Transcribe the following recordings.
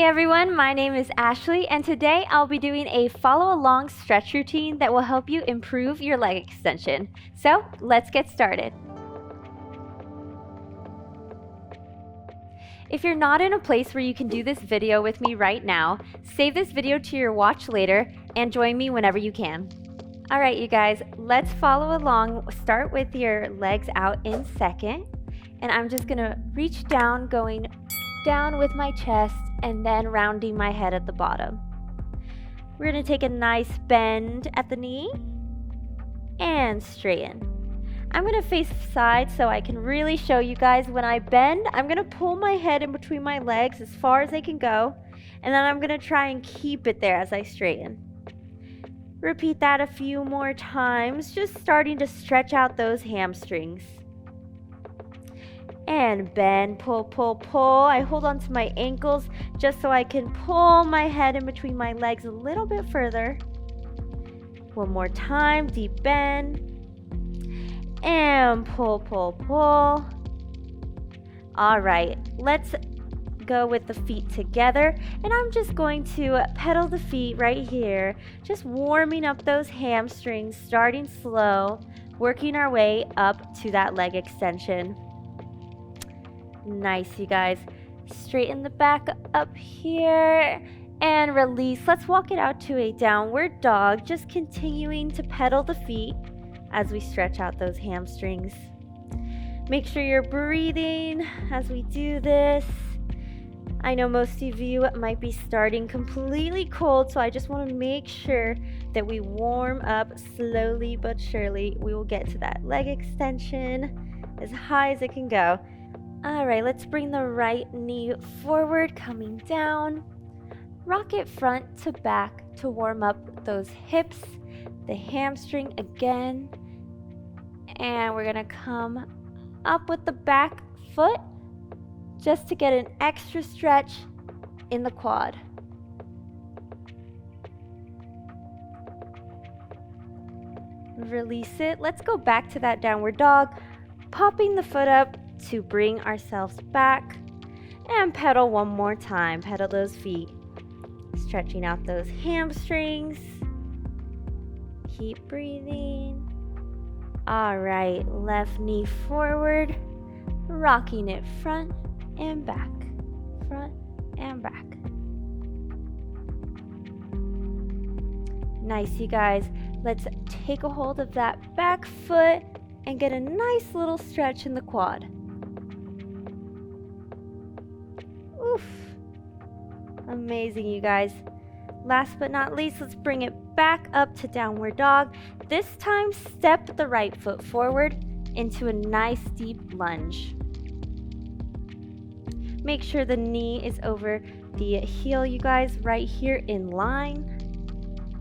Hey everyone, my name is Ashley and today I'll be doing a follow along stretch routine that will help you improve your leg extension. So let's get started. If you're not in a place where you can do this video with me right now, save this video to your watch later and join me whenever you can. Alright you guys, let's follow along. Start with your legs out in second, and I'm just gonna reach down, going down with my chest and then rounding my head at the bottom. We're going to take a nice bend at the knee and straighten. I'm going to face side so I can really show you guys. When I bend, I'm going to pull my head in between my legs as far as I can go, and then I'm going to try and keep it there as I straighten. Repeat that a few more times, just starting to stretch out those hamstrings. And bend, pull, pull, pull. I hold on to my ankles just so I can pull my head in between my legs a little bit further. One more time, deep bend. And pull, pull, pull. All right, let's go with the feet together. And I'm just going to pedal the feet right here, just warming up those hamstrings, starting slow, working our way up to that leg extension. Nice, you guys. Straighten the back up here and release. Let's walk it out to a downward dog, just continuing to pedal the feet as we stretch out those hamstrings. Make sure you're breathing as we do this. I know most of you might be starting completely cold, so I just want to make sure that we warm up slowly but surely. We will get to that leg extension as high as it can go. All right, let's bring the right knee forward, coming down. Rock it front to back to warm up those hips, the hamstring again. And we're gonna come up with the back foot just to get an extra stretch in the quad. Release it. Let's go back to that downward dog, popping the foot up to bring ourselves back, and pedal one more time. Pedal those feet, stretching out those hamstrings. Keep breathing. All right, left knee forward, rocking it front and back, front and back. Nice, you guys. Let's take a hold of that back foot and get a nice little stretch in the quad. Oof. Amazing, you guys. Last but not least, let's bring it back up to downward dog. This time, step the right foot forward into a nice deep lunge. Make sure the knee is over the heel, you guys, right here in line.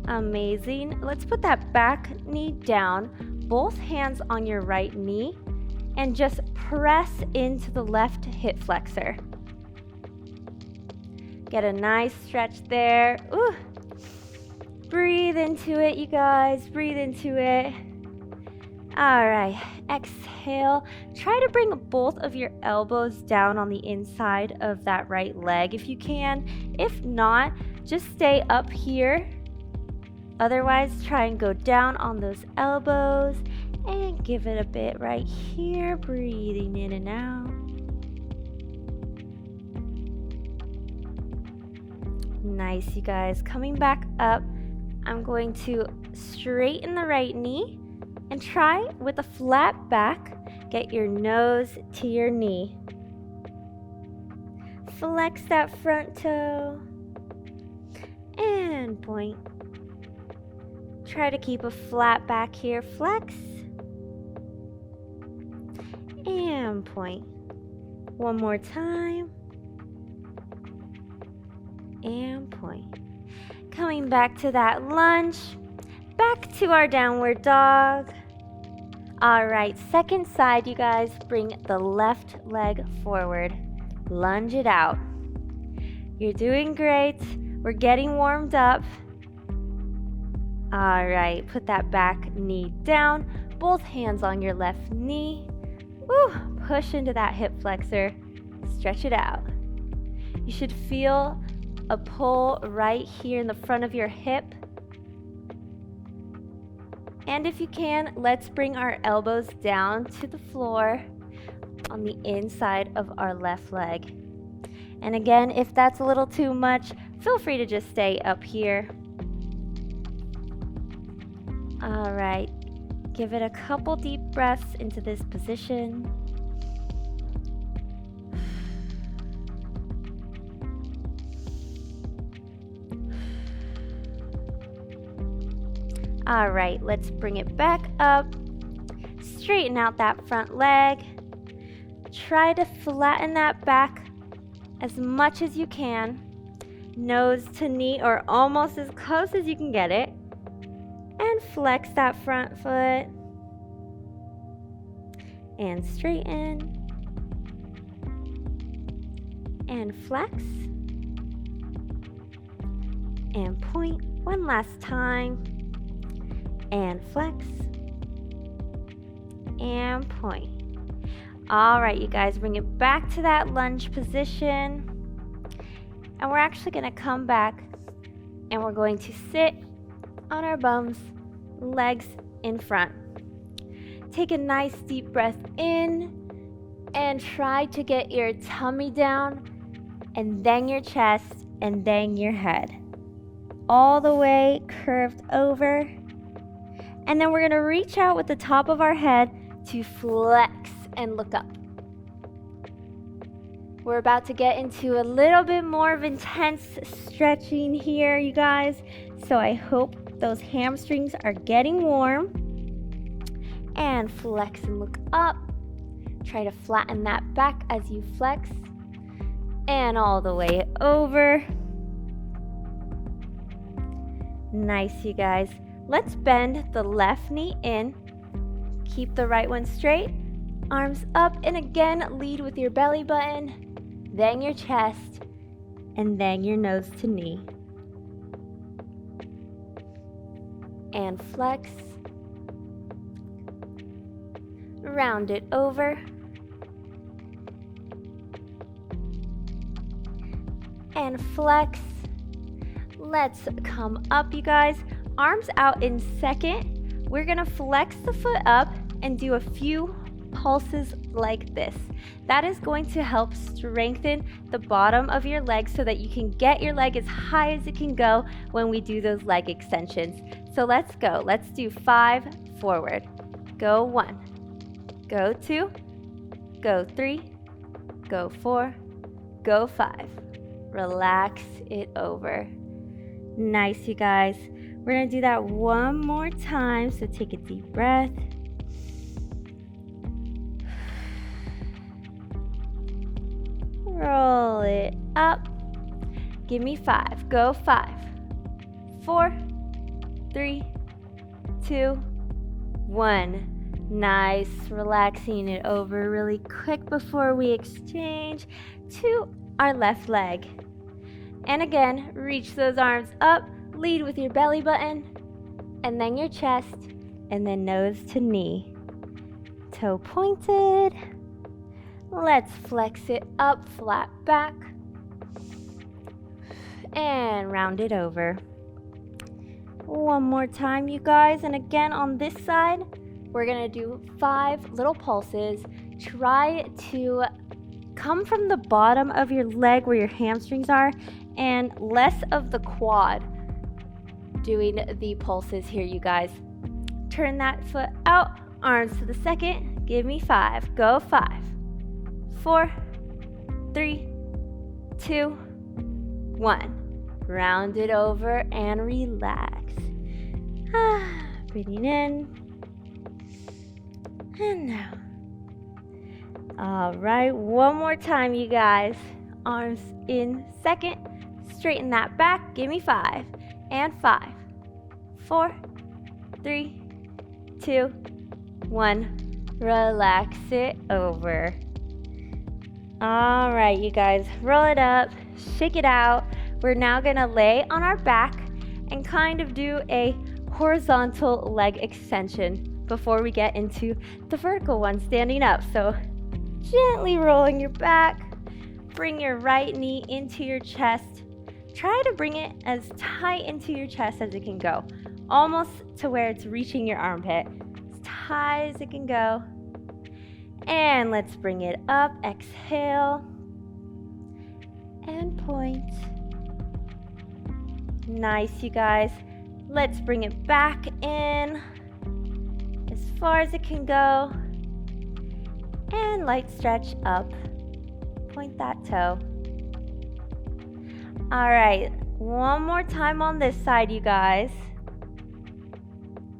Amazing. Let's put that back knee down, both hands on your right knee, and just press into the left hip flexor. Get a nice stretch there. Ooh. Breathe into it, you guys. Breathe into it. All right. Exhale. Try to bring both of your elbows down on the inside of that right leg if you can. If not, just stay up here. Otherwise, try and go down on those elbows and give it a bit right here. Breathing in and out. Nice, you guys. Coming back up, I'm going to straighten the right knee and try with a flat back. Get your nose to your knee. Flex that front toe and point. Try to keep a flat back here. Flex and point. One more time. And point. Coming back to that lunge, back to our downward dog. All right, second side, you guys. Bring the left leg forward. Lunge it out. You're doing great. We're getting warmed up. All right, put that back knee down, both hands on your left knee. Woo, push into that hip flexor. Stretch it out. You should feel a pull right here in the front of your hip. And if you can, let's bring our elbows down to the floor on the inside of our left leg. And again, if that's a little too much, feel free to just stay up here. All right, give it a couple deep breaths into this position. All right, let's bring it back up. Straighten out that front leg. Try to flatten that back as much as you can. Nose to knee or almost as close as you can get it. And flex that front foot. And straighten. And flex. And point one last time. And flex. And point. All right, you guys, bring it back to that lunge position. And we're actually going to come back and we're going to sit on our bums, legs in front. Take a nice deep breath in and try to get your tummy down and then your chest and then your head. All the way curved over. And then we're going to reach out with the top of our head to flex and look up. We're about to get into a little bit more of intense stretching here, you guys. So I hope those hamstrings are getting warm. And flex and look up. Try to flatten that back as you flex. And all the way over. Nice, you guys. Let's bend the left knee in. Keep the right one straight. Arms up, and again, lead with your belly button, then your chest, and then your nose to knee. And flex. Round it over. And flex. Let's come up, you guys. Arms out in second. We're gonna flex the foot up and do a few pulses like this. That is going to help strengthen the bottom of your leg so that you can get your leg as high as it can go when we do those leg extensions. So let's go. Let's do 5 forward. Go 1. Go 2. Go 3. Go 4. Go 5. Relax it over. Nice, you guys. We're going to do that one more time. So take a deep breath. Roll it up. Give me 5. Go 5. 4, 3, 2, 1. Nice. Relaxing it over really quick before we exchange to our left leg. And again, reach those arms up. Lead with your belly button, and then your chest, and then nose to knee. Toe pointed. Let's flex it up, flat back, and round it over. One more time, you guys, and again on this side, we're gonna do 5 little pulses. Try to come from the bottom of your leg where your hamstrings are, and less of the quad. Doing the pulses here, you guys. Turn that foot out, arms to the second. Give me 5. Go 5, 4, 3, 2, 1. Round it over and relax. Breathing in and out. All right, one more time, you guys. Arms in second. Straighten that back. Give me 5. And 5, 4, 3, 2, 1. Relax it over. All right, you guys, roll it up, shake it out. We're now gonna lay on our back and kind of do a horizontal leg extension before we get into the vertical one, standing up. So gently rolling your back, bring your right knee into your chest, try to bring it as tight into your chest as it can go, almost to where it's reaching your armpit, as tight as it can go. And let's bring it up. Exhale and point. Nice, you guys. Let's bring it back in as far as it can go. And light stretch up. Point that toe. All right, one more time on this side, you guys.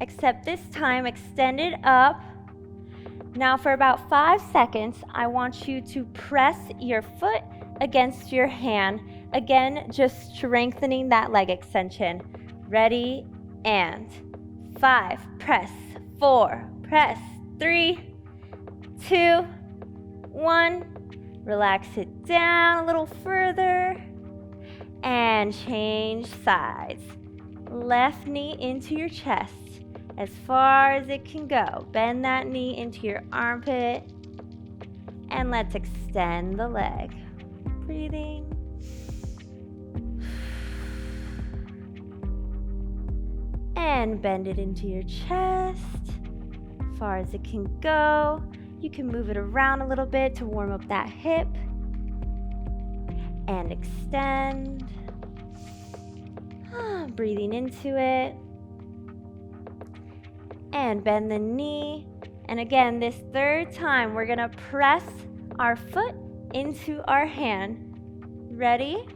Except this time, extend it up. Now for about 5 seconds, I want you to press your foot against your hand. Again, just strengthening that leg extension. Ready, and 5, press, 4, press, 3, 2, 1. Relax it down a little further. And change sides. Left knee into your chest as far as it can go. Bend that knee into your armpit. And let's extend the leg. Breathing. And bend it into your chest as far as it can go. You can move it around a little bit to warm up that hip. And extend. Breathing into it. And bend the knee. And again, this third time, we're gonna press our foot into our hand. Ready?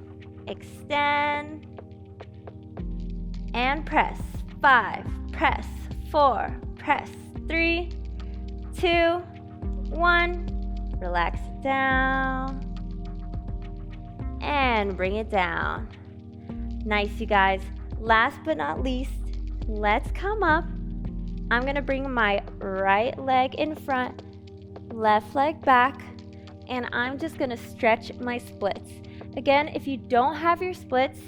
Extend. And press. 5, press. 4, press. 3, 2, 1. Relax it down. And bring it down. Nice, you guys. Last but not least, let's come up. I'm gonna bring my right leg in front, left leg back, and I'm just gonna stretch my splits. Again, if you don't have your splits,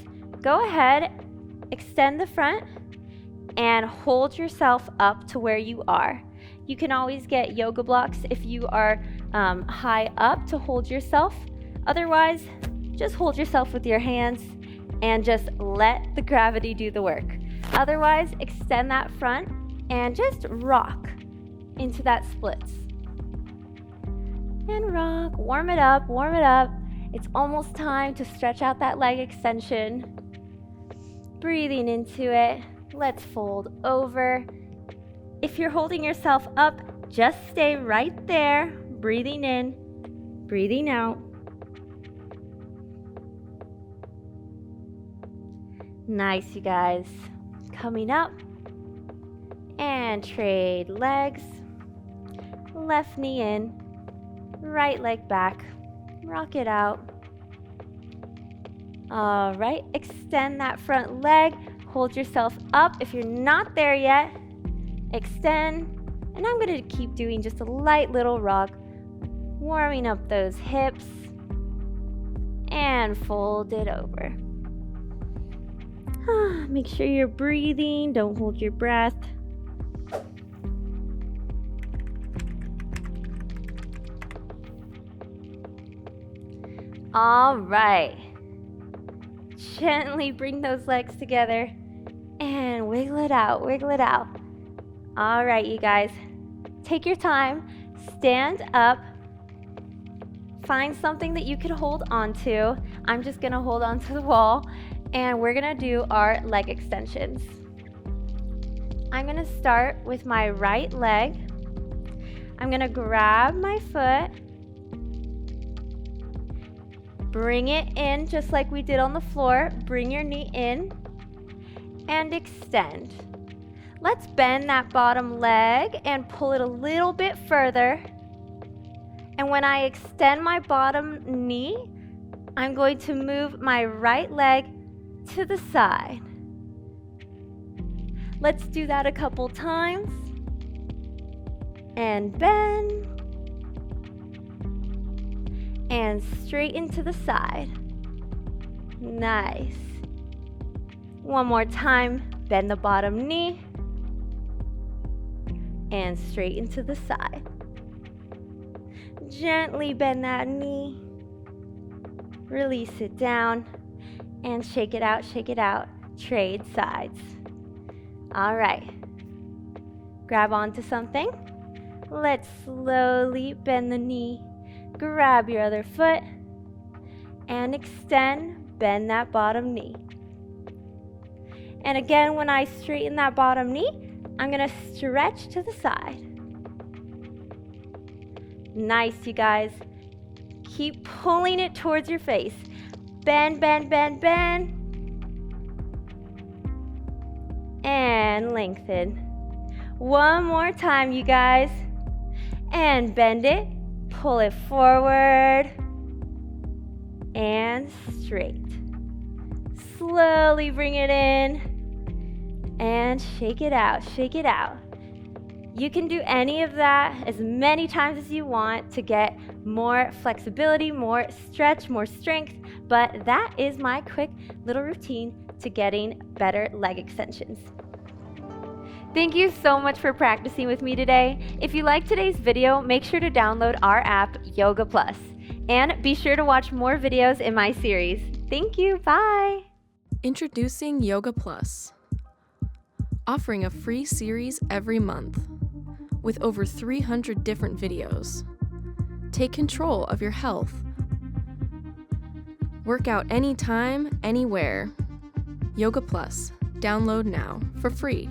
go ahead, extend the front, and hold yourself up to where you are. You can always get yoga blocks if you are high up to hold yourself. Otherwise, just hold yourself with your hands and just let the gravity do the work. Otherwise, extend that front and just rock into that splits. And rock, warm it up, warm it up. It's almost time to stretch out that leg extension. Breathing into it. Let's fold over. If you're holding yourself up, just stay right there. Breathing in, breathing out. Nice, you guys. Coming up. And trade legs. Left knee in, right leg back. Rock it out. All right, extend that front leg. Hold yourself up. If you're not there yet, extend. And I'm going to keep doing just a light little rock, warming up those hips. And fold it over. Make sure you're breathing. Don't hold your breath. All right. Gently bring those legs together and wiggle it out, wiggle it out. All right, you guys. Take your time. Stand up. Find something that you can hold onto. I'm just going to hold onto the wall. And we're gonna do our leg extensions. I'm gonna start with my right leg. I'm gonna grab my foot, bring it in just like we did on the floor. Bring your knee in and extend. Let's bend that bottom leg and pull it a little bit further. And when I extend my bottom knee, I'm going to move my right leg to the side. Let's do that a couple times. And bend. And straighten to the side. Nice. One more time. Bend the bottom knee. And straighten to the side. Gently bend that knee. Release it down. And shake it out, shake it out. Trade sides. All right. Grab onto something. Let's slowly bend the knee. Grab your other foot and extend, bend that bottom knee. And again, when I straighten that bottom knee, I'm gonna stretch to the side. Nice, you guys. Keep pulling it towards your face. Bend, bend, bend, bend. And lengthen. One more time, you guys. And bend it. Pull it forward. And straight. Slowly bring it in. And shake it out, shake it out. You can do any of that as many times as you want to get more flexibility, more stretch, more strength, but that is my quick little routine to getting better leg extensions. Thank you so much for practicing with me today. If you liked today's video, make sure to download our app, Yoga Plus, and be sure to watch more videos in my series. Thank you, bye! Introducing Yoga Plus, offering a free series every month with over 300 different videos. Take control of your health. Work out anytime, anywhere. Yoga Plus. Download now for free.